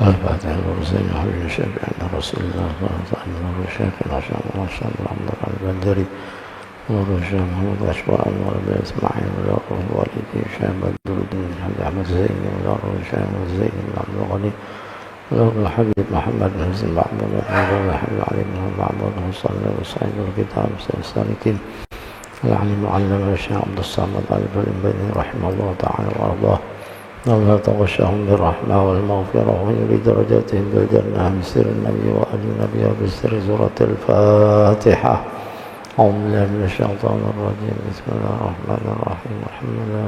الفاتحة والرسول حبيب الشافعي عند رسول الله صلى الله عليه وسلم والشيخ العشام والرشاد العبد البندري والرشام محمد أشباء والربي إسماعيل والرب والدي شام بدر الدين حبيب أحمد زين والرب شام والزين عبد الغني والرب الحبيب محمد بن حسين معبود والرب الحبيب علي بن معبود وصلى وسعيد الكتاب السالكين العليم علم الشيخ عبد الصمد علي بن رحمه الله تعالى وأرضاه الله تغشهم بالرحمة والمغفرة ويريد درجاتهم بالجنة بسر النبي وآل النبي وبسر سورة الفاتحة أعوذ بالله من الشيطان الرجيم بسم الله الرحمن الرحيم الحمد لله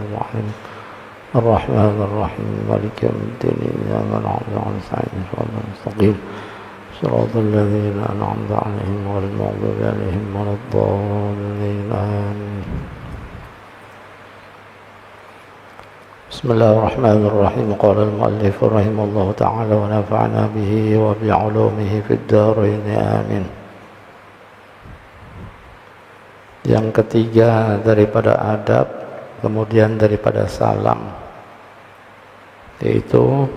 الرحمن الرحيم مالك يوم الدين إياك نعبد ونستعين صراط المستقيم صراط الذين أنعمت عليهم غير المغضوب عليهم ولا الضالين آمين. بسم الله الرحمن الرحيم. قال المؤلف رحمه الله تعالى ونفعنا به وبعلومه في الدارين آمين. Yang ketiga daripada adab, kemudian daripada salam, yaitu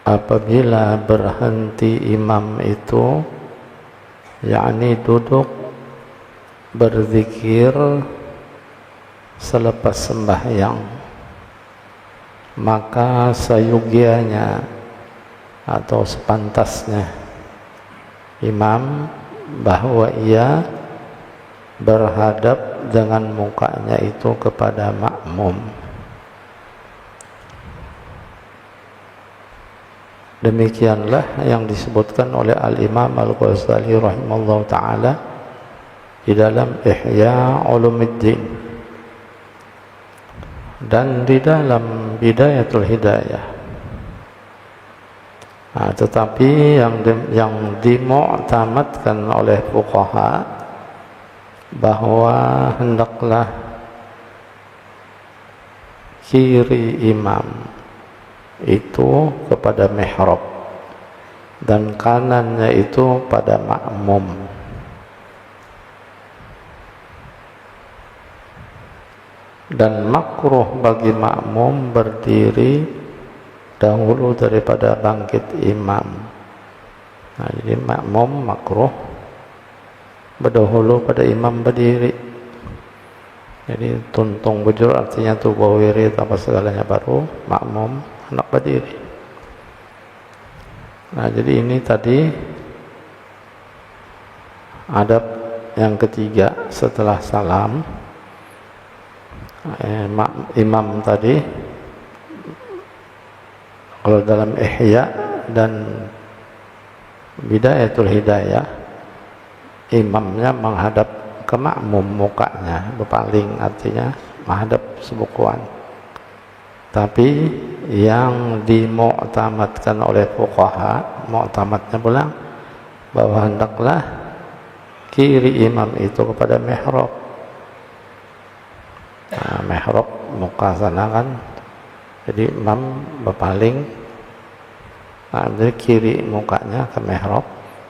apabila berhenti imam itu, yakni duduk berzikir selepas sembahyang, maka sayugianya atau sepantasnya imam bahwa ia berhadap dengan mukanya itu kepada makmum. Demikianlah yang disebutkan oleh Al-Imam Al-Ghazali rahimahullah ta'ala di dalam Ihya Ulumuddin dan di dalam Bidayatul Hidayah. Tetapi yang dimu'tamadkan oleh fuqaha bahwa hendaklah kiri imam itu kepada mihrab dan kanannya itu pada makmum. Dan makruh bagi makmum berdiri dahulu daripada bangkit imam. Jadi makmum makruh berdahulu pada imam berdiri. Jadi tuntung bujur artinya tubuh wirid apa segalanya, baru makmum hendak berdiri. Jadi ini tadi adab yang ketiga setelah salam. Imam tadi kalau dalam Ihya dan Bidayatul Hidayah, imamnya menghadap ke makmum, mukanya berpaling, artinya menghadap sebukuan. Tapi yang dimu'tamadkan oleh fuqaha, mu'tamadnya pula bahwa hendaklah kiri imam itu kepada mihrab. Mihrab muka sana kan, jadi imam berpaling, jadi kiri mukanya ke mihrab,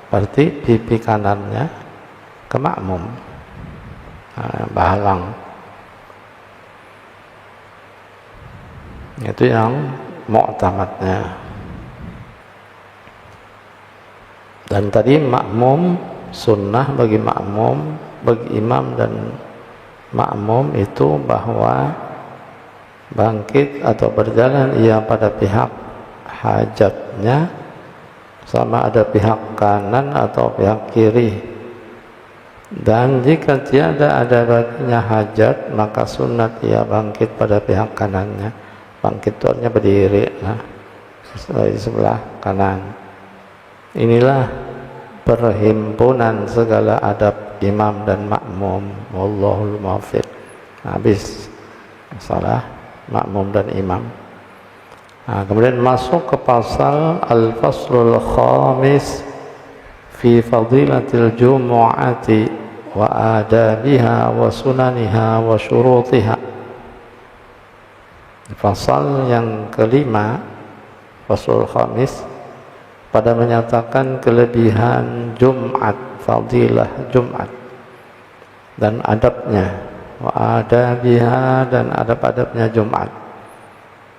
berarti pipi kanannya ke makmum, bahalang. Itu yang mu'tamadnya. Dan tadi makmum, sunnah bagi makmum, bagi imam dan makmum itu bahwa bangkit atau berjalan ia pada pihak hajatnya, sama ada pihak kanan atau pihak kiri. Dan jika tiada ada baginya hajat, maka sunat ia bangkit pada pihak kanannya. Bangkit itu artinya berdiri di sebelah kanan. Inilah perhimpunan segala adab imam dan makmum. Wallahul muwaffiq. Habis masalah makmum dan imam. Kemudian masuk ke pasal Al-Faslul Khamis fi fadilatil jumu'ati wa adabiha wa sunaniha wa syurutiha. Pasal yang kelima, Faslul Khamis, pada menyatakan kelebihan Jumat, fadilah Jumat dan adabnya, wa adabiha dan adab-adabnya Jumat.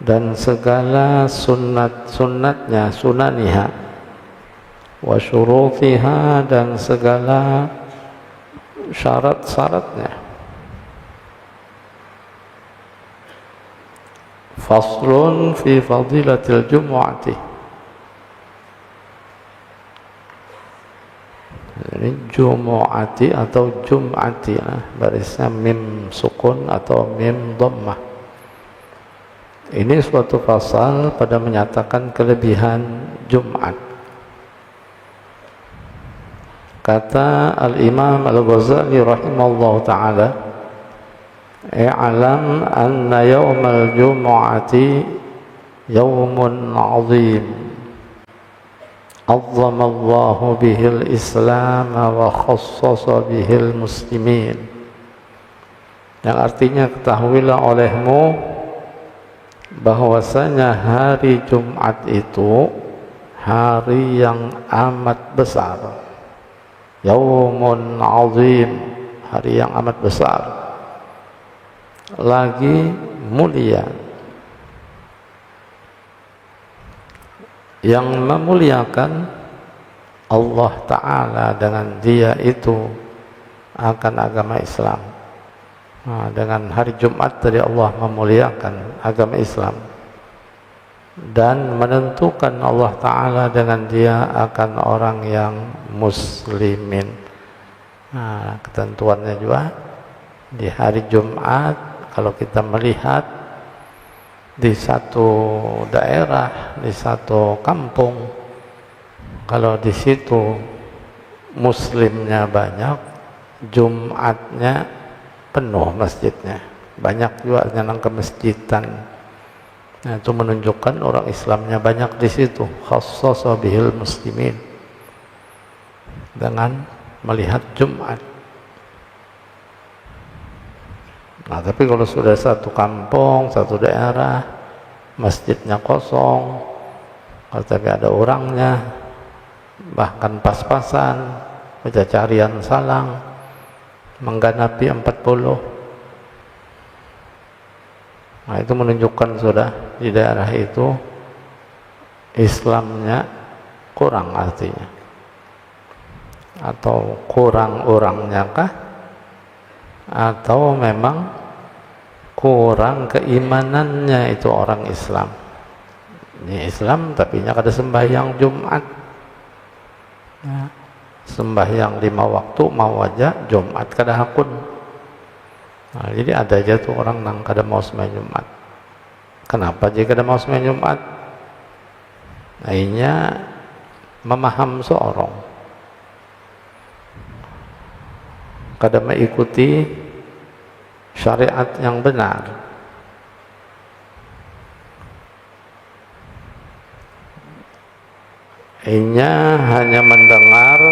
dan segala sunatnya, sunaniha, wa syurutiha, dan segala syarat-syaratnya. Faslun fi fadilatil jumu'ati. Ini jumu'ati atau jum'ati, barisnya mim sukun atau mim dhammah. Ini suatu pasal pada menyatakan kelebihan Jumat. Kata Al-Imam Al-Ghazali rahimahullah ta'ala, i'lam anna yawmal jumu'ati yawmun 'azim azzama Allahu bihil Islam wa khassasa bihil muslimin. Yang artinya, ketahuilah olehmu bahwasanya hari Jumat itu hari yang amat besar. Yaumun azim, hari yang amat besar, lagi mulia. Yang memuliakan Allah Ta'ala dengan dia itu akan agama Islam. Nah, dengan hari Jumat tadi Allah memuliakan agama Islam dan menentukan Allah Ta'ala dengan dia akan orang yang muslimin. Nah, ketentuannya juga di hari Jumat, kalau kita melihat di satu daerah, di satu kampung, kalau di situ muslimnya banyak, Jumatnya penuh masjidnya, banyak juga yang ke masjidan. Nah, itu menunjukkan orang Islamnya banyak di situ. Khassasa bihil muslimin, dengan melihat Jumat. Nah, tapi kalau sudah satu kampung, satu daerah, masjidnya kosong, kalau tapi ada orangnya, bahkan pas-pasan, baca carian salang, mengganapi 40. Nah, itu menunjukkan sudah di daerah itu Islamnya kurang artinya, atau kurang orangnya kah, atau memang kurang keimanannya itu orang Islam. Ini Islam tapi nya kada sembahyang Jumat, ya, sembahyang 5 waktu mau aja, Jumat kada hakun. Nah, jadi ada aja tuh orang nang kada mau sembahyang Jumat. Kenapa dia kada mau sembahyang Jumat? Akhirnya memaham seorang, kada mengikuti syariat yang benar. Inya hanya mendengar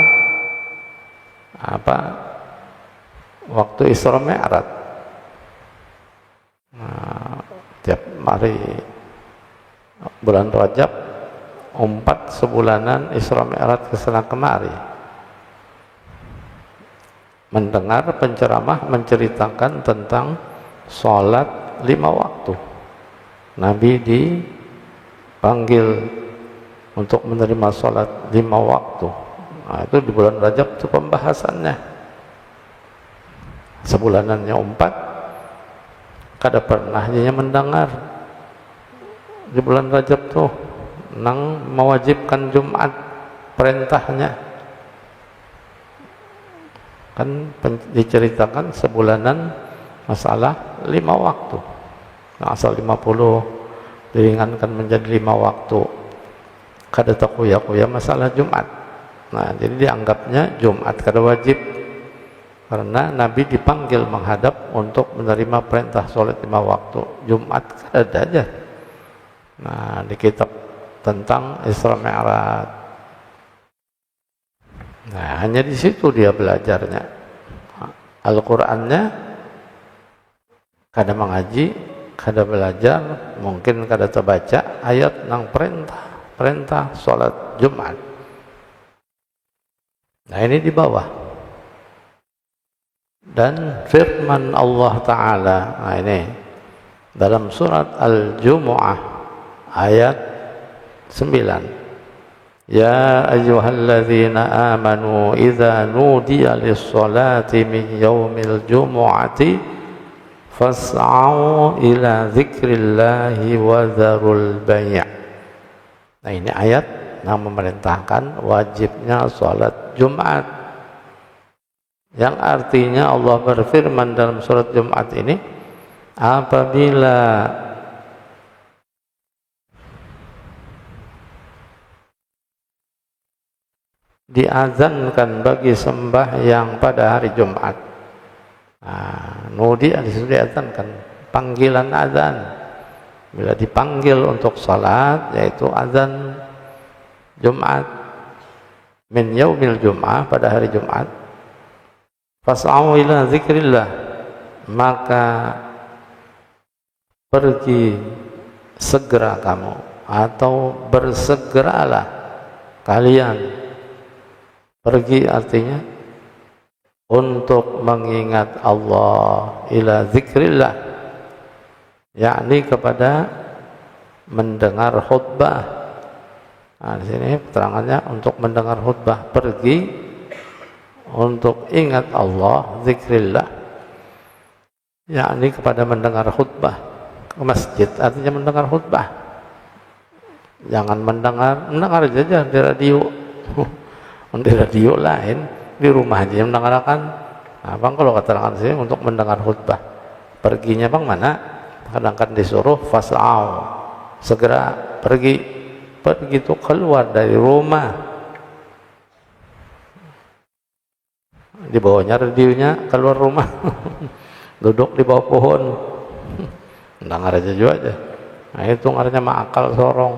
waktu Isra Mi'raj. Nah, tiap hari bulan Rajab 4 sebulanan Isra Mi'raj kesana kemari, mendengar penceramah menceritakan tentang sholat 5 waktu. Nabi dipanggil untuk menerima sholat 5 waktu. Nah, itu di bulan Rajab itu pembahasannya. Sebulanannya 4, kada pernah dia mendengar di bulan Rajab tuh nang mewajibkan Jumat perintahnya. Kan diceritakan sebulanan masalah 5 waktu. Nah, asal 50 diringankan menjadi 5 waktu. Kada takuya-kuya masalah Jumat. Nah, jadi dianggapnya Jumat kada wajib karena Nabi dipanggil menghadap untuk menerima perintah sholat 5 waktu. Jumat kada ada. Nah, di kitab tentang Isra Mi'raj. Nah, hanya di situ dia belajarnya. Al-Qur'annya kada mengaji, kada belajar, mungkin kada terbaca ayat nang perintah sholat Jumat. Nah, ini di bawah. Dan firman Allah Ta'ala, nah ini dalam surat Al-Jumu'ah ayat 9. Ya ayyuhalladzina amanu idza nudiya lis-salati min yaumil jumu'ati fas'au ila dzikrillahi wa dzarul bai'. Nah, ini ayat yang memerintahkan wajibnya salat Jumat, yang artinya Allah berfirman dalam surat Jumat ini, apabila diazankan bagi sembahyang pada hari Jumat. Nudi disitu diazankan, panggilan azan. Bila dipanggil untuk salat, yaitu azan Jumat min yaumil Jum'ah, pada hari Jumat, fas'au ila zikrillah, maka pergi segera kamu atau bersegeralah kalian. Pergi artinya untuk mengingat Allah, ila zikrillah, yakni kepada mendengar khutbah. Nah, di sini keterangannya untuk mendengar khutbah, pergi untuk ingat Allah, zikrillah, yakni kepada mendengar khutbah. Ke masjid artinya mendengar khutbah. Jangan mendengar saja di radio. Di radio lain, di rumah aja mendengarkan. Nah, bang, kalau keterangan sini untuk mendengar khutbah, perginya bang mana? Kadang-kadang disuruh fas'au, segera pergi itu keluar dari rumah. Di bawahnya radionya, keluar rumah. Duduk di bawah pohon, mendengar aja juga aja. Nah, itu artinya ma'akal sorong.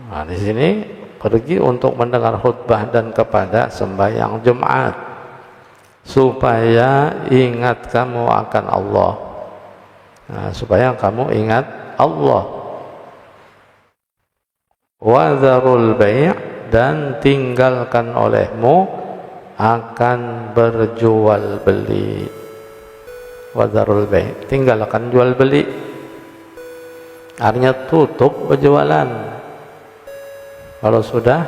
Nah, di sini pergi untuk mendengar khutbah dan kepada sembahyang Jumat, supaya ingat kamu akan Allah. Nah, supaya kamu ingat Allah. Wa dzarul bai', dan tinggalkan olehmu akan berjual beli. Wa dzarul bai', tinggalkan jual beli. Artinya tutup berjualan. Kalau sudah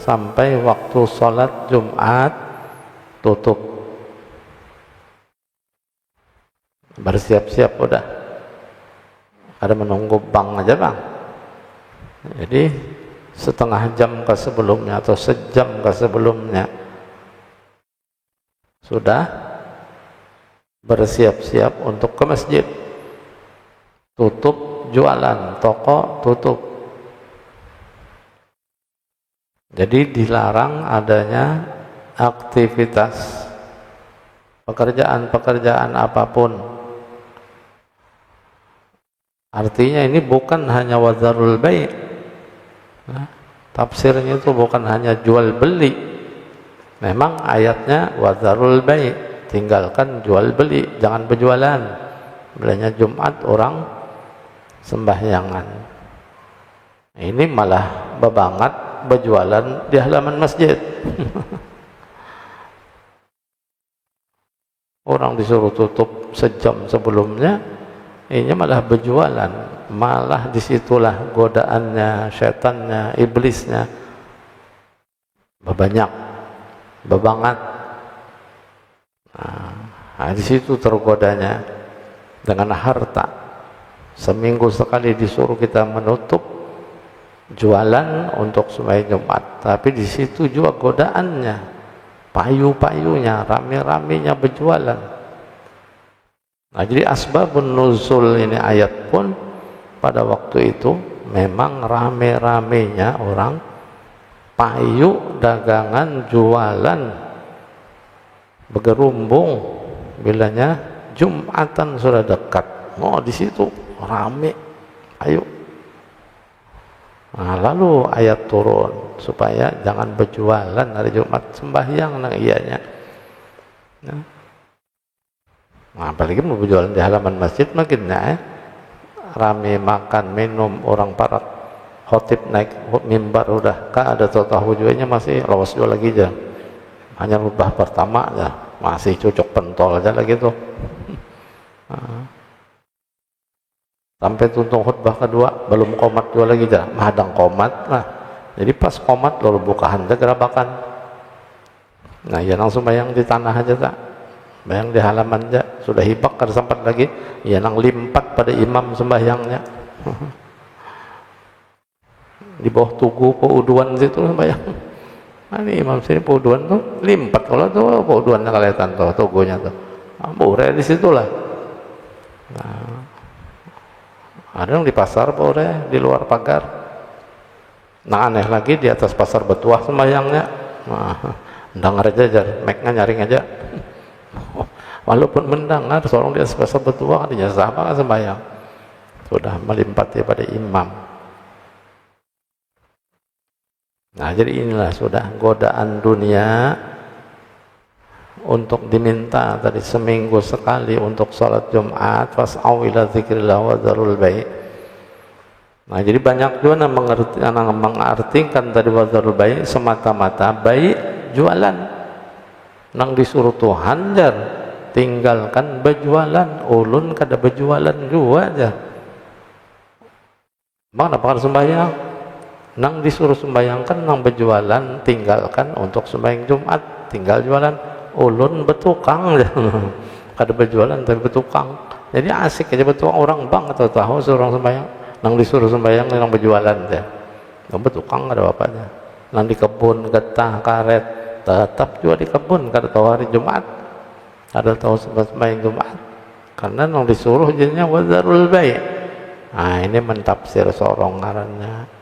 sampai waktu sholat Jumat, tutup. Bersiap-siap udah. Ada menunggu bank aja bang. Jadi setengah jam ke sebelumnya atau sejam ke sebelumnya sudah bersiap-siap untuk ke masjid. Tutup jualan, toko tutup. Jadi dilarang adanya aktivitas pekerjaan-pekerjaan apapun. Artinya ini bukan hanya wadzarul bai'. Tafsirnya itu bukan hanya jual beli. Memang ayatnya wadzarul bai', tinggalkan jual beli, jangan berjualan. Bilanya Jumat orang sembahyangan. Ini malah bebangat berjualan di halaman masjid. Orang disuruh tutup sejam sebelumnya, ini malah berjualan. Malah disitulah godaannya, setannya, iblisnya berbanyak, bebangat. Nah, di situ tergodanya dengan harta. Seminggu sekali disuruh kita menutup jualan untuk sembahyang Jumat, tapi di situ juga godaannya, payu-payunya, rame-ramenya berjualan. Nah, jadi asbabun nuzul ini ayat pun pada waktu itu memang rame-ramenya orang payu, dagangan, jualan, bergerumbung. Bilanya Jumatan sudah dekat, di situ rame, ayo. Nah, lalu ayat turun supaya jangan berjualan hari Jumat, sembahyang nang iyanya. Nah, apalagi mau berjualan di halaman masjid makin rame makan minum, orang para khotib naik mimbar udah ada tahu jualnya masih lawas jual lagi aja. hanya khutbah pertama ya masih cucuk pentol aja lah gitu. Sampai tuntung khutbah kedua belum qomat juga lagi dah, mahadang qomat lah. Jadi pas qomat lalu bukahan dah gerabakan. Nah ya langsung bayang di tanah aja tak, bayang di halaman aja, sudah hibak kada sempat lagi, ya nang limpat pada imam sembahyangnya. Di bawah tugu pauduan situ sembahyang. Ini imam sini pauduan tuh limpat kalau tuh pauduannya kelihatan tuh tugunya tuh. Boleh di situlah. Nah, ada yang di pasar boleh di luar pagar. Nah aneh lagi di atas pasar Betuah sembahyangnya. Nah, mendengar aja, mic-nya nyaring aja. Walaupun mendengar seorang di atas pasar Betuah kan dijasa apa sembahyang. Sudah melimpati pada imam. Nah jadi inilah sudah godaan dunia untuk diminta tadi seminggu sekali untuk sholat Jumat, fas'au ila dzikrillah wa dzarul bai'. Nah jadi banyak juga yang mengartikan tadi wa dzarul bai' semata-mata bai' jualan. Nang disuruh Tuhan jar tinggalkan berjualan, ulun kada berjualan juga aja. Mana pakar sembahyang? Nang disuruh sembayangkan nang berjualan tinggalkan untuk sembahyang Jumat, tinggal jualan. Ulun bertukang kada berjualan tapi bertukang. Jadi asik aja bertukang, orang bang atau tahu seorang sembayang nang disuruh sembayang nang berjualan dia. Nang bertukang ada apa-apanya. Nang di kebun getah karet tetap juga di kebun kada tahu hari Jumat. Ada tahu sembahyang Jumat. Karena nang disuruh jadinya wadzarul bai'. Nah, ini mentafsir seorang ngarannya.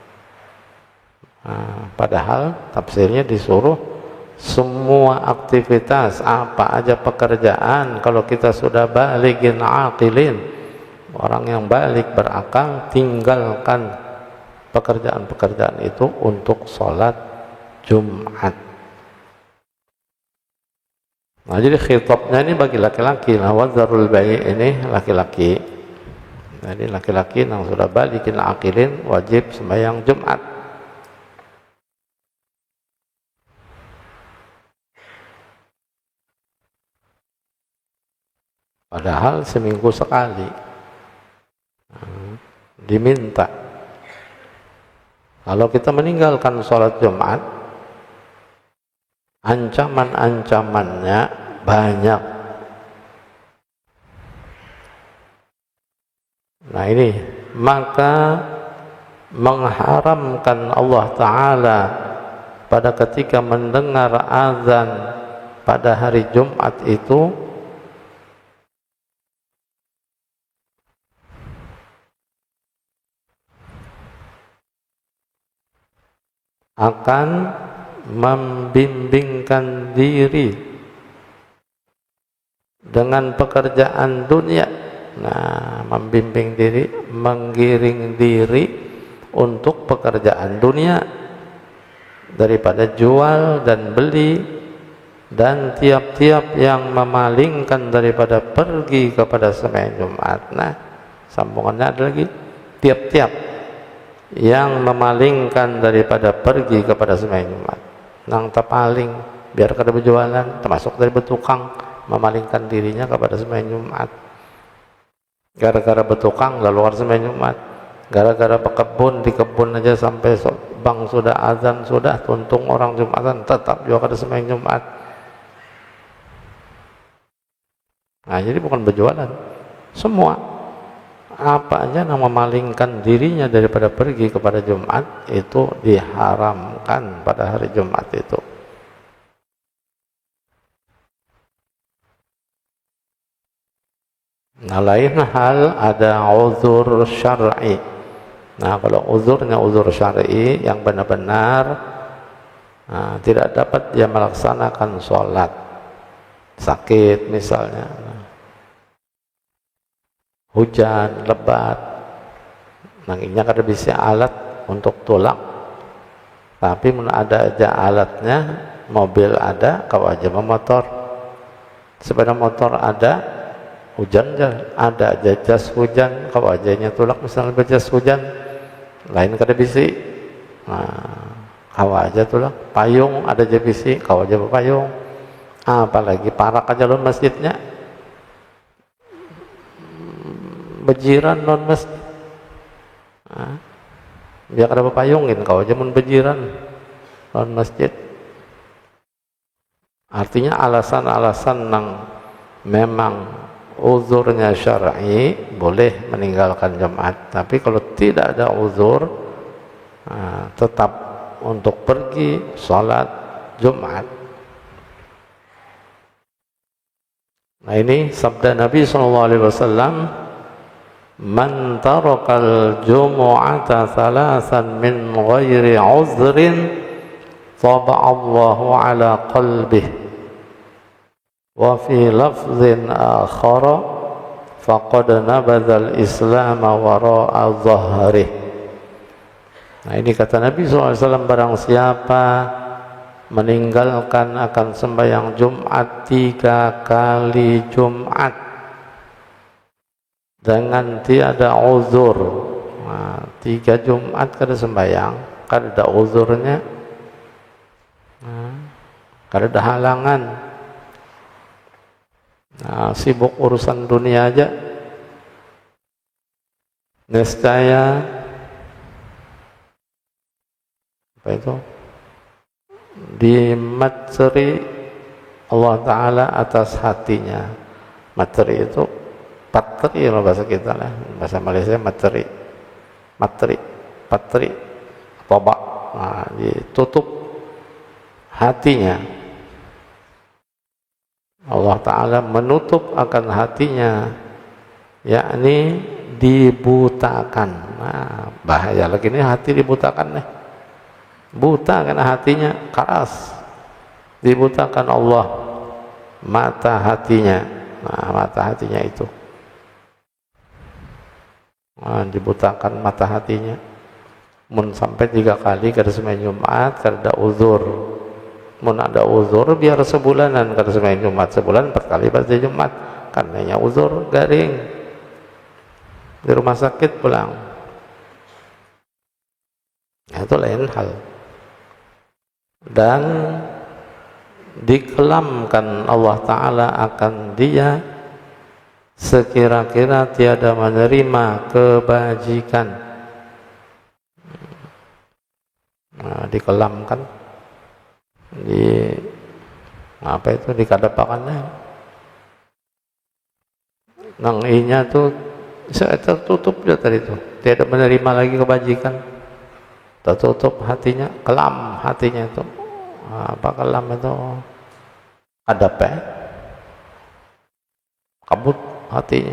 Nah, padahal tafsirnya disuruh semua aktivitas apa aja pekerjaan kalau kita sudah balighin aqilin, orang yang balik berakal, tinggalkan pekerjaan-pekerjaan itu untuk sholat Jumat. Nah jadi khitabnya ini bagi laki-laki, nah wadzarul bai' ini laki-laki. Jadi laki-laki yang sudah balighin aqilin wajib sembahyang Jumat. Padahal seminggu sekali diminta. Kalau kita meninggalkan sholat Jumat, ancaman-ancamannya banyak. Nah ini, maka mengharamkan Allah Ta'ala pada ketika mendengar azan pada hari Jumat itu akan membimbingkan diri dengan pekerjaan dunia. Nah, membimbing diri, menggiring diri untuk pekerjaan dunia daripada jual dan beli, dan tiap-tiap yang memalingkan daripada pergi kepada sembahyang Jumat. Nah, sambungannya ada lagi, tiap-tiap yang memalingkan daripada pergi kepada sembahyang Jumat. Nang terpaling biar kada berjualan, termasuk dari bertukang, memalingkan dirinya kepada sembahyang Jumat. Gara-gara bertukang lalu keluar sembahyang Jumat. Gara-gara berkebun, di kebun aja sampai bang sudah azan, sudah tuntung orang Jumatan, tetap juga kada sembahyang Jumat. Nah jadi bukan berjualan, semua apa aja yang memalingkan dirinya daripada pergi kepada Jumat itu diharamkan pada hari Jumat itu. Nah lain hal ada uzur syar'i. Nah kalau uzurnya uzur syar'i yang benar-benar tidak dapat dia melaksanakan sholat, sakit misalnya, hujan lebat, nanginya kada bisa alat untuk tolak, tapi ada aja alatnya, mobil ada, kau aja memotor, sepeda motor ada, hujan ada aja jas hujan, kau aja nya tolak misalnya berjas hujan, lain kada bisa, kau aja tolak, payung ada aja bisa, kau aja berpayung. apalagi para calon masjidnya bejiran non masjid. Biar ada payungin kau aja mun bejiran non masjid. Artinya alasan-alasan yang memang uzurnya syar'i boleh meninggalkan Jumat, tapi kalau tidak ada uzur tetap untuk pergi sholat Jumat. Nah ini sabda Nabi SAW, man tarakal jumu'ata thalathan min ghairi uzrin taba'allahu ala qalbih wa fi lafzin akhara faqad nabadhal islam wara'a dhahrih. Nah ini kata Nabi SAW, barang siapa meninggalkan akan sembahyang Jumat 3 kali Jumat dengan tiada uzur, 3 Jumat kada sembahyang, kada ada uzurnya, kada ada halangan, sibuk urusan dunia aja, nescaya apa itu dimateri Allah Ta'ala atas hatinya. Materi itu patri kalau bahasa kita lah, bahasa Malaysia materi, patri, tobak, ditutup hatinya. Allah Ta'ala menutup akan hatinya, yakni dibutakan. Bahaya lagi nih hati dibutakan nih. Buta karena hatinya keras, dibutakan Allah mata hatinya. Mata hatinya itu dibutakan mata hatinya. Mun sampai 3 kali kada sembahyang Jumat, kada ada uzur. Mun ada uzur biar sebulanan kada sembahyang Jumat, sebulan 4 kali pada Jumat, karenanya uzur garing di rumah sakit pulang. Itu lain hal. Dan dikelamkan Allah Ta'ala akan dia sekira-kira tiada menerima kebajikan. Dikelamkan, apa itu, dikadapakannya nang inya tuh saya tertutup dia tadi itu, tiada menerima lagi kebajikan, tertutup hatinya, kelam hatinya itu. Apa kelam itu? Kadap kabut hatinya.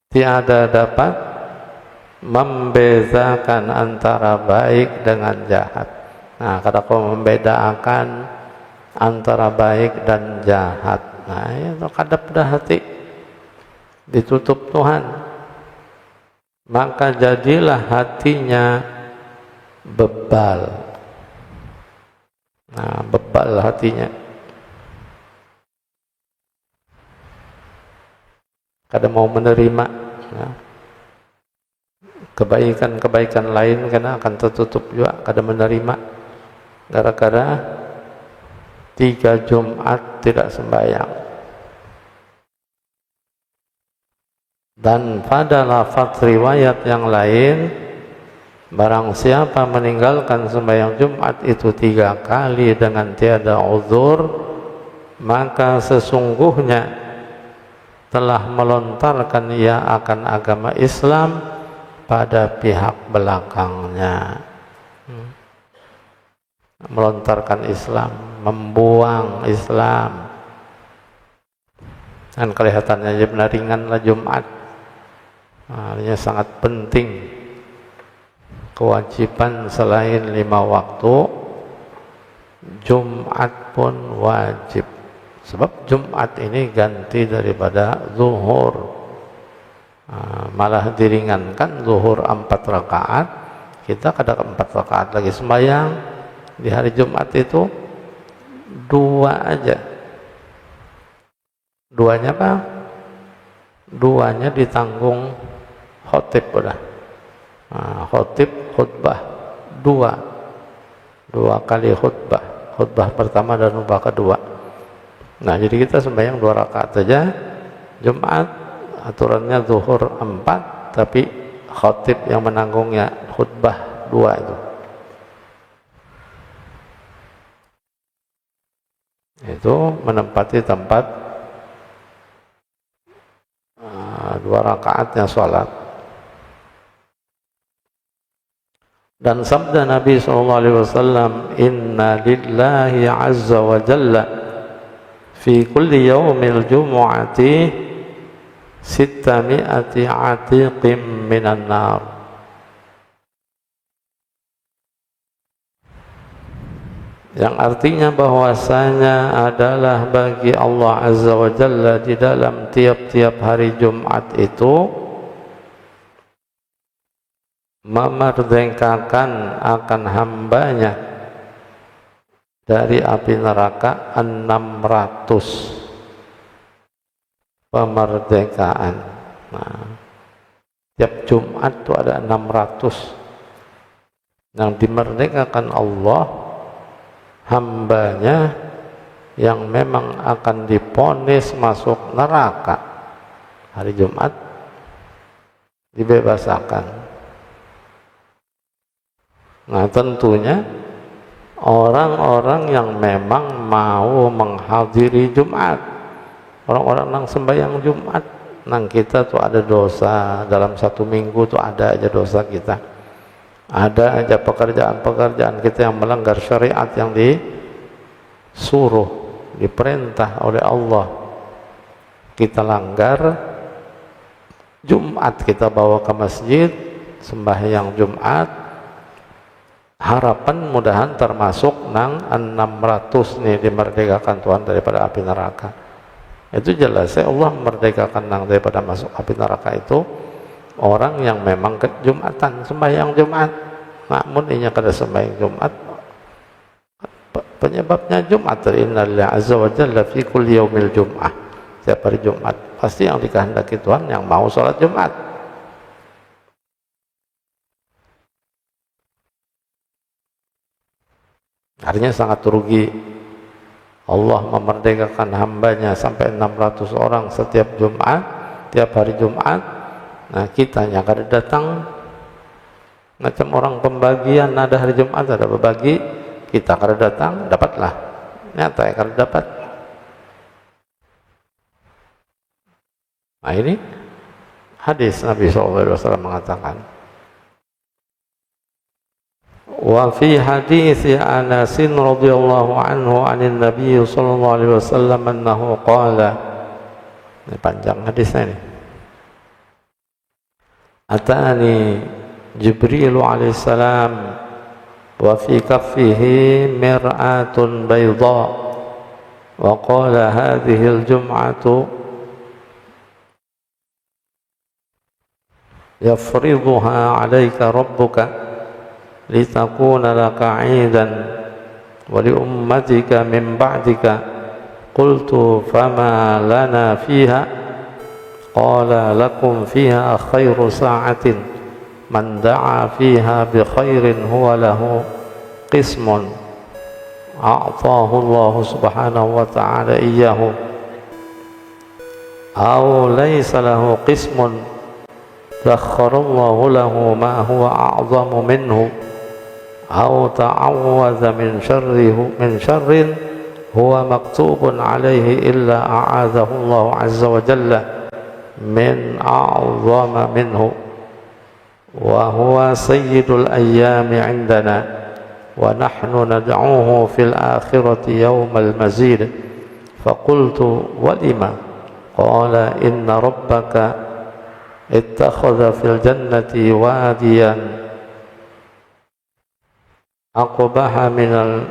Tiada dapat membedakan antara baik dengan jahat. Kalau kau membedakan antara baik dan jahat, itu kadap dah hati, ditutup Tuhan. Maka jadilah hatinya bebal. Bebal hatinya. Kada mau menerima kebaikan-kebaikan lain, karena akan tertutup juga, kada menerima gara-gara 3 Jumat tidak sembahyang. Dan pada lafaz riwayat yang lain, barang siapa meninggalkan sembahyang Jumat itu 3 kali dengan tiada uzur, maka sesungguhnya telah melontarkan ia akan agama Islam pada pihak belakangnya. Melontarkan Islam, membuang Islam. Dan kelihatannya benar ringanlah Jumat. Ini sangat penting. Kewajiban selain 5 waktu, Jumat pun wajib. Sebab Jumat ini ganti daripada zuhur. Malah diringankan, zuhur 4 rakaat, kita kadang 4 rakaat lagi sembahyang. Di hari Jumat itu 2 aja. 2-nya apa? 2-nya ditanggung khotib udah. Khotib khutbah dua kali khutbah pertama dan khutbah kedua. Nah, jadi kita sembahyang 2 rakaat saja. Jumat aturannya zuhur 4, tapi khatib yang menanggungnya khutbah 2 itu. Itu menempati tempat 2 rakaatnya sholat. Dan sabda Nabi SAW, inna lillahi azza wa jalla fi kulli yawmil jumu'ati 600 atiqim minan nar. Yang artinya bahwasanya adalah bagi Allah Azza wa Jalla di dalam tiap-tiap hari Jumat itu memerdekakan akan hambanya dari api neraka 600 pemerdekaan. Nah, tiap Jumat itu ada 600 yang dimerdekakan Allah, hambanya yang memang akan diponis masuk neraka hari Jumat dibebasakan. Nah, tentunya orang-orang yang memang mau menghadiri Jumat, orang-orang yang sembahyang Jumat, nang kita tuh ada dosa dalam 1 minggu tuh ada aja dosa kita. Ada aja pekerjaan-pekerjaan kita yang melanggar syariat yang disuruh, diperintah oleh Allah, kita langgar. Jumat kita bawa ke masjid, sembahyang Jumat, harapan mudahan termasuk nang 600 nih dimerdekakan Tuhan daripada api neraka. Itu jelas Allah memerdekakan nang daripada masuk api neraka itu orang yang memang ke Jumatan, sembahyang Jumat. Namun ini kada sembahyang Jumat, penyebabnya Jumat. Innalillahi azza wa jalla fi kulli yaumil jum'ah, setiap hari Jumat pasti yang dikehendaki Tuhan yang mau sholat Jumat. Artinya sangat rugi Allah memerdekakan hambanya sampai 600 orang setiap Jumat, tiap hari Jumat. Nah, kitanya kada datang, macam orang pembagian ada hari Jumat ada berbagi, kita kada datang, dapatlah nyata ya kada dapat. Nah, ini hadis Nabi SAW mengatakan, wa fi hadits Anas radhiyallahu anhu anin Nabi sallallahu alaihi wasallam annahu qala. Ini panjang hadisnya ini. Atani Jibril alaihissalam wa fi kaffihi mir'atun bayda wa qala hadhihi al-jum'atu yafriduha 'alayka rabbuka litakuna laka 'idan wa li ummatika min ba'dika. Qultu fama lana fiha qala lakum fiha khairu sa'atin man da'a fiha bi khairin huwa lahu qismun a'tahu Allah subhanahu wa ta'ala iyyahu aw laysa lahu qismun dakhkhara Allah lahu ma huwa a'zamu minhu aw ta'awwadha min sharrin huwa maktubun alayhi illa a'adhahu Allah azza wa jalla min a'zama minhu wa huwa sayyidul ayyami 'indana wa nahnu nad'uhu fil akhirati yawmal mazid. Faqultu wa lima? Qala inna rabbaka ittakhadha fil jannati wadiyan aqbaha minal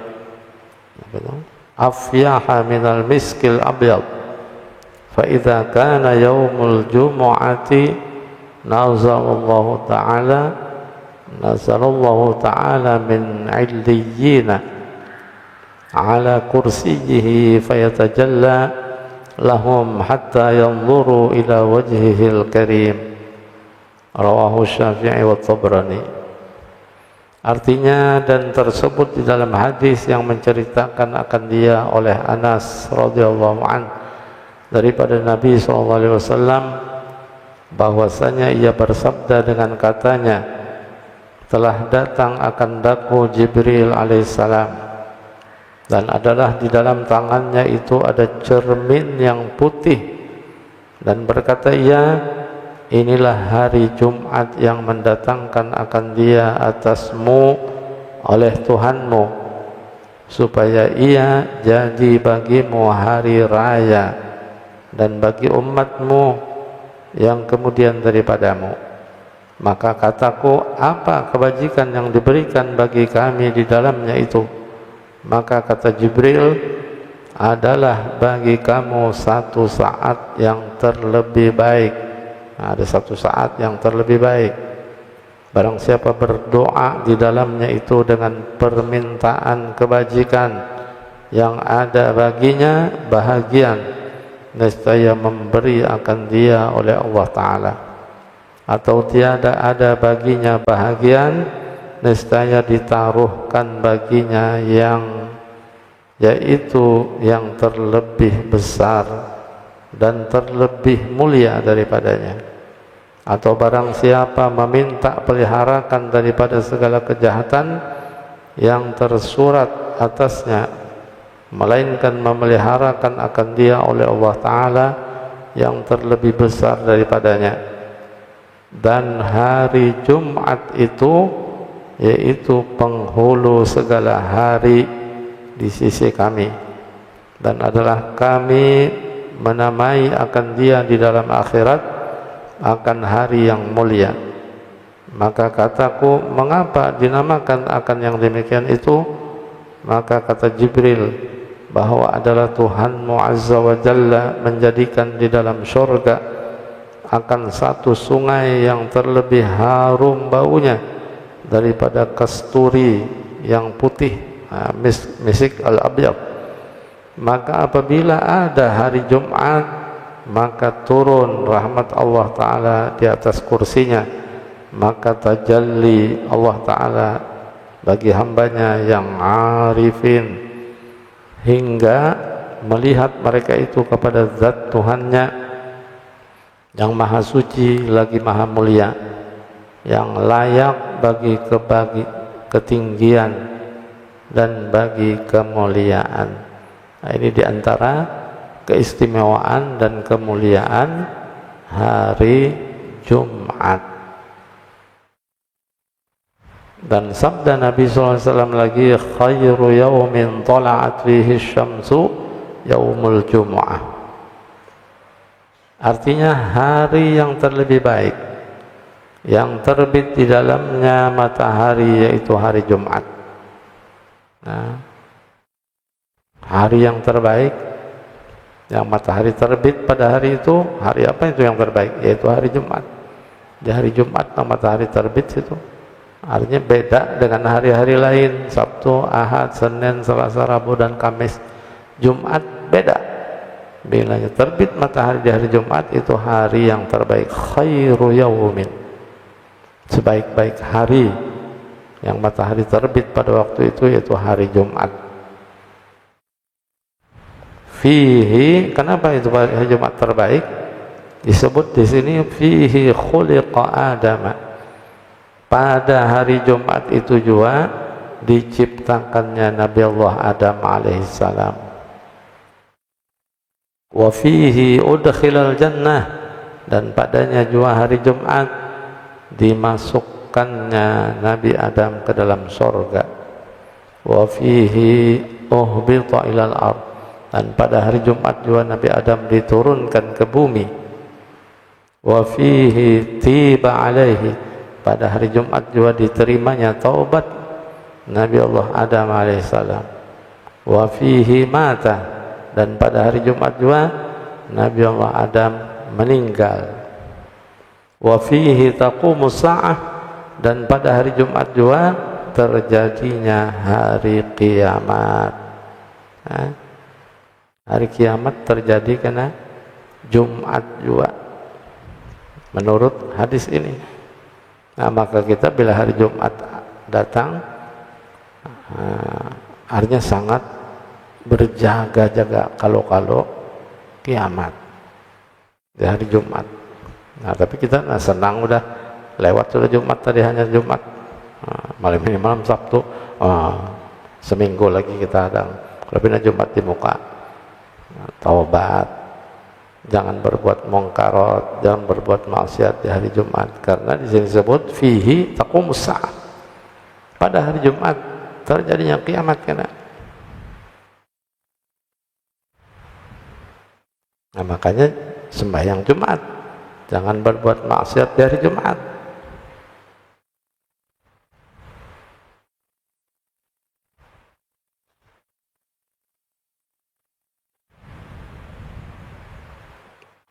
afyaha minal miskil abyad فإذا كان يوم الجمعة نزل الله تعالى من عليين على كرسيه فيتجلى لهم حتى ينظروا إلى وجهه الكريم. رواه الشافعي والطبراني. Artinya, dan tersebut di dalam hadis yang menceritakan akan dia oleh Anas radhiyallahu an daripada Nabi SAW, bahwasanya ia bersabda dengan katanya, telah datang akan daku Jibril alaihissalam, dan adalah di dalam tangannya itu ada cermin yang putih, dan berkata ia, inilah hari Jumat yang mendatangkan akan dia atasmu oleh Tuhanmu, supaya ia jadi bagimu hari raya, dan bagi umatmu yang kemudian daripadamu. Maka kataku, apa kebajikan yang diberikan bagi kami di dalamnya itu? Maka kata Jibril, adalah bagi kamu satu saat yang terlebih baik. Ada satu saat yang terlebih baik. Barang siapa berdoa di dalamnya itu dengan permintaan kebajikan yang ada baginya bahagian, nescaya memberi akan dia oleh Allah Ta'ala. Atau tiada ada baginya bahagian, nescaya ditaruhkan baginya yang yaitu yang terlebih besar dan terlebih mulia daripadanya. Atau barang siapa meminta peliharakan daripada segala kejahatan yang tersurat atasnya, melainkan memeliharakan akan dia oleh Allah Ta'ala yang terlebih besar daripadanya. Dan hari Jumat itu yaitu penghulu segala hari di sisi kami, dan adalah kami menamai akan dia di dalam akhirat akan hari yang mulia. Maka kataku, mengapa dinamakan akan yang demikian itu? Maka kata Jibril, bahwa adalah Tuhanmu Azza wa Jalla menjadikan di dalam surga akan satu sungai yang terlebih harum baunya daripada kasturi yang putih, misik al-abyad. Maka apabila ada hari Jumat, maka turun rahmat Allah Ta'ala di atas kursinya, maka tajalli Allah Ta'ala bagi hambanya yang arifin, hingga melihat mereka itu kepada zat Tuhannya yang maha suci lagi maha mulia, yang layak bagi ketinggian dan bagi kemuliaan. Nah, ini diantara keistimewaan dan kemuliaan hari Jumat. Dan sabda Nabi SAW lagi, khairu yaumin tala'at fihi syamsu yaumul jum'ah. Artinya hari yang terlebih baik, yang terbit di dalamnya matahari, yaitu hari Jumat. Nah, hari yang terbaik, yang matahari terbit pada hari itu, hari apa itu yang terbaik? Yaitu hari Jumat. Di hari Jumat matahari terbit itu, artinya beda dengan hari-hari lain, Sabtu, Ahad, Senin, Selasa, Rabu, dan Kamis. Jumat beda. Bila terbit matahari di hari Jumat, itu hari yang terbaik. Khairu yaumin, sebaik-baik hari yang matahari terbit pada waktu itu, yaitu hari Jumat. Fihi, kenapa itu hari Jumat terbaik? Disebut di sini fihi khuliqa Adam. Pada hari Jumat itu juga diciptakannya Nabi Allah Adam alaihissalam. Wa fihi udkhilal jannah, dan padanya juga hari Jumat dimasukkannya Nabi Adam ke dalam surga. Wa fihi uhbita ilal ardh, dan pada hari Jumat juga Nabi Adam diturunkan ke bumi. Wa fihi tiba alaihi, pada hari Jumat juga diterimanya taubat Nabi Allah Adam alaihissalam. Wa fihi mata, dan pada hari Jumat juga Nabi Allah Adam meninggal. Wa fihi taqumus sa'ah, dan pada hari Jumat juga terjadinya hari kiamat. Hari kiamat terjadi karena Jumat juga, menurut hadis ini. Nah, maka kita bila hari Jumat datang, artinya sangat berjaga-jaga kalau kiamat di hari Jumat. Nah, tapi kita senang udah lewat sudah Jumat tadi, hanya Jumat. Malam ini malam Sabtu, seminggu lagi kita ada lebihnya Jumat di muka. Taubat, jangan berbuat mungkarat, jangan berbuat maksiat di hari Jumat, karena di sini disebut fihi taqumus saah. Pada hari Jumat terjadinya kiamat karena. Nah, makanya sembahyang Jumat, jangan berbuat maksiat di hari Jumat.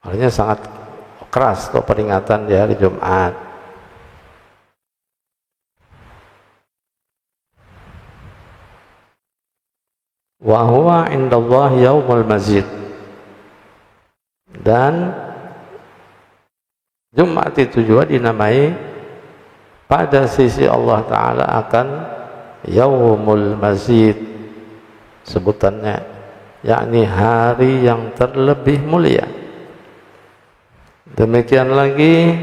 Artinya sangat keras tuh peringatan di hari Jumat. Wa huwa indallah yaumul mazid. Dan Jumat itu juga dinamai pada sisi Allah Ta'ala akan yaumul mazid, sebutannya, yakni hari yang terlebih mulia. Demikian lagi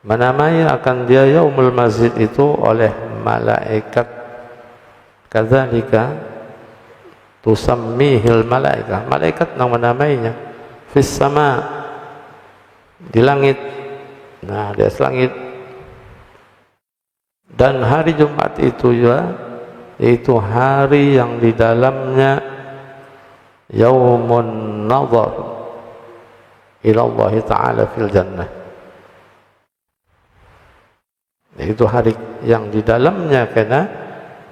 menamai akan dia yaumul mazid itu oleh malaikat, kadzalika tusammihil malaikah, malaikat yang menamainya fis sama, di langit, nah di atas langit. Dan hari Jumat itu juga itu hari yang di dalamnya yaumun nazar ila Allah Ta'ala fil jannah. Itu hari yang di dalamnya kena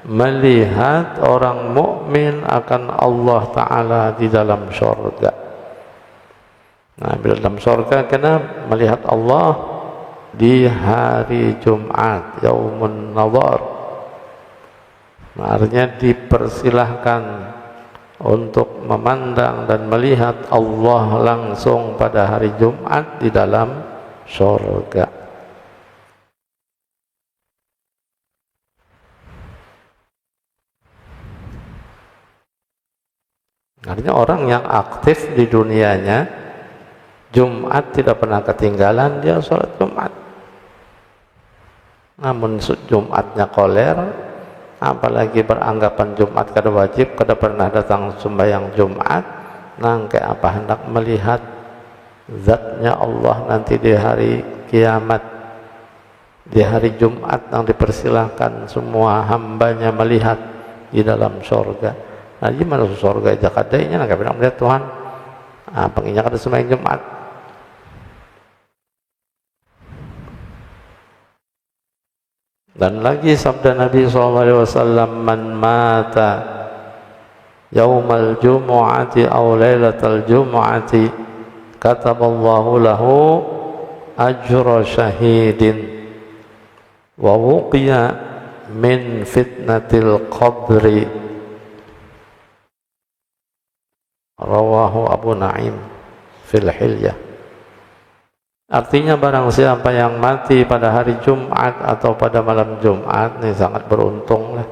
melihat orang mukmin akan Allah Ta'ala di dalam surga. Nah, bila dalam surga kena melihat Allah di hari Jumat, yaumun nazar. Nah, artinya dipersilahkan untuk memandang dan melihat Allah langsung pada hari Jumat di dalam surga. Artinya orang yang aktif di dunianya, Jumat tidak pernah ketinggalan, dia sholat Jumat. Namun Jumatnya koler, apalagi beranggapan Jumat kada wajib, kada pernah datang sembahyang Jumat, nangke apa hendak melihat zatnya Allah nanti di hari kiamat, di hari Jumat yang dipersilahkan semua hambanya melihat di dalam surga. Nah, gimana surga jakadainya nangke pernah melihat Tuhan, penginya kada sembahyang Jumat. Dan lagi sabda Nabi SAW, man mata yaumal jumu'ati aw lailatal jumu'ati kataballahu lahu ajra syahidin wa wuqiya min fitnatil qabri. Rawahu Abu Naim fil Hilyah. Artinya barang siapa yang mati pada hari Jumat atau pada malam Jumat, ini sangat beruntung lah.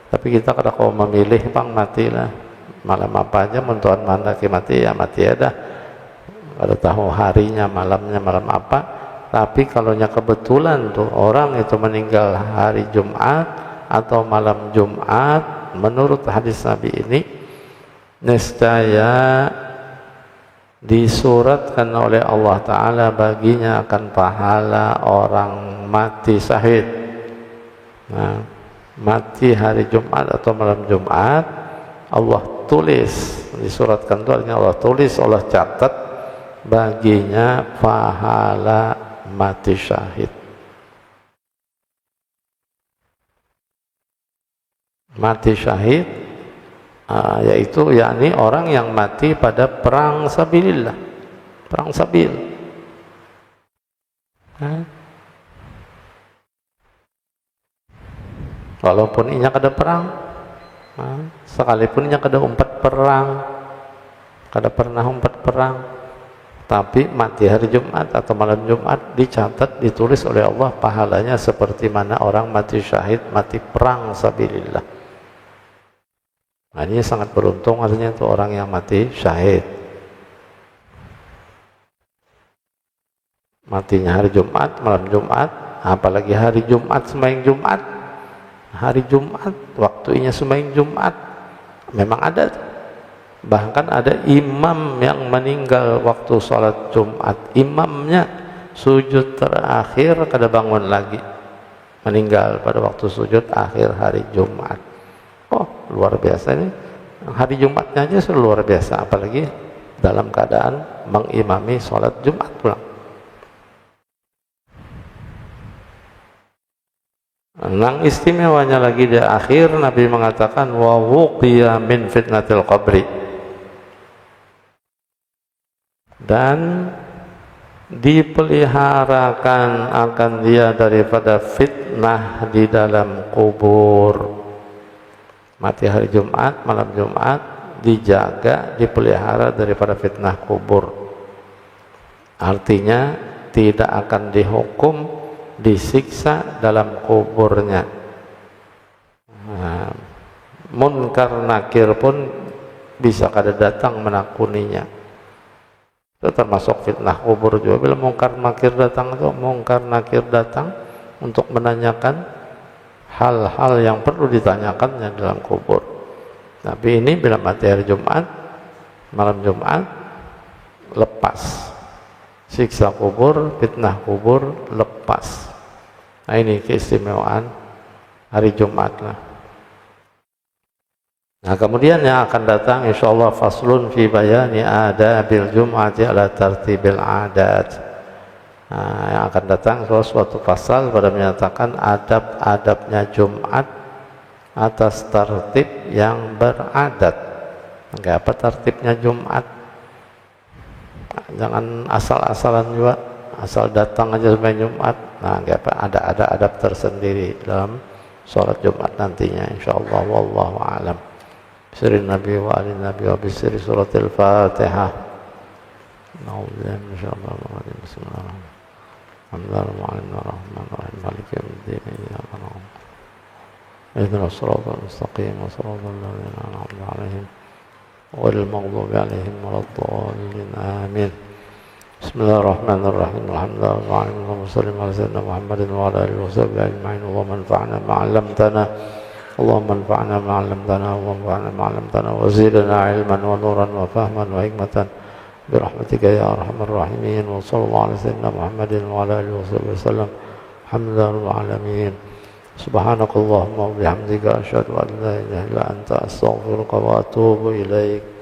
Tapi kita kada kau memilih bang, matilah malam apa aja, mentuan mana ki mati ya mati ya dah. Kada tahu harinya, malamnya malam apa. Tapi kalau nya kebetulan tuh orang itu meninggal hari Jumat atau malam Jumat, menurut hadis Nabi ini niscaya disuratkan oleh Allah Ta'ala baginya akan pahala orang mati syahid. Nah, mati hari Jumat atau malam Jumat, Allah tulis, disuratkan itu artinya Allah tulis, Allah catat baginya pahala mati syahid. Mati syahid yaitu yakni orang yang mati pada perang sabilillah, perang sabil. Walaupun inya kada perang, sekalipun inya kada umpat perang, kada pernah umpat perang, tapi mati hari Jumat atau malam Jumat dicatat, ditulis oleh Allah pahalanya seperti mana orang mati syahid, mati perang sabilillah. Nah, ini sangat beruntung artinya itu orang yang mati syahid. Matinya hari Jumat, malam Jumat, apalagi hari Jumat, sembahyang Jumat. Hari Jumat, waktunya sembahyang Jumat. Memang ada. Bahkan ada imam yang meninggal waktu sholat Jumat. Imamnya sujud terakhir kada bangun lagi. Meninggal pada waktu sujud akhir hari Jumat. Oh, luar biasa ini. Hari Jumatnya aja sudah luar biasa. Apalagi dalam keadaan mengimami sholat Jumat pulang. Yang istimewanya lagi di akhir Nabi mengatakan wa wuqiya min fitnatil qabri, dan dipeliharakan akan dia daripada fitnah di dalam kubur. Mati hari Jumat, malam Jumat dijaga, dipelihara daripada fitnah kubur. Artinya tidak akan dihukum, disiksa dalam kuburnya. Nah, munkar nakir pun bisa kada datang menakuninya. Itu termasuk fitnah kubur juga. Bila munkar nakir datang, itu munkar nakir datang untuk menanyakan hal-hal yang perlu ditanyakannya dalam kubur. Tapi ini bila mati hari Jumat, malam Jumat, lepas siksa kubur, fitnah kubur, lepas. Nah, ini keistimewaan hari Jumat lah. Nah, kemudian yang akan datang insyaallah faslun fi bayani adabil Jum'ati ala tartibil adat. Nah, yang akan datang suatu pasal pada menyatakan adab-adabnya Jumat atas tertib yang beradat. Enggak apa tertibnya Jumat? Jangan asal-asalan juga, asal datang aja sampai Jumat. Nah, enggak apa, ada adab tersendiri dalam sholat Jumat nantinya insyaallah. Wallahu a'lam. Bisri Nabi wa ali Nabi wa bisri suratil Fatihah. Na'udzubillahi minasyaitonir bismillahirrahmanirrahim. Alhamdulillahirrahmanirrahim. Maliki yaumiddin. Iyyaka na'budu ihdinas siratal mustaqim siratal ladzina an'amta 'alaihim ghairil maghdubi 'alaihim waladdallin. Amin. Bismillahirrahmanirrahim. Alhamdulillahirabbil alamin. Wassallallahu ala sayyidina Muhammadin wa ala alihi washabbihi ajma'in. Allahumma anfa'na ma 'allamtana. Allahumma anfa'na ma 'allamtana. Allahumma anfa'na ma 'allamtana wa zidna 'ilman wa nuran wa fahman wa hikmatan birahmatika ya arhamar rahimin. Wa sallallahu ala sayyidina Muhammadin wa ala alihi wasallam. Alhamdulillahil alamin. Subhanakallahumma wa bihamdika asyhadu an la ilaha illa anta astaghfiruka wa atubu ilaik.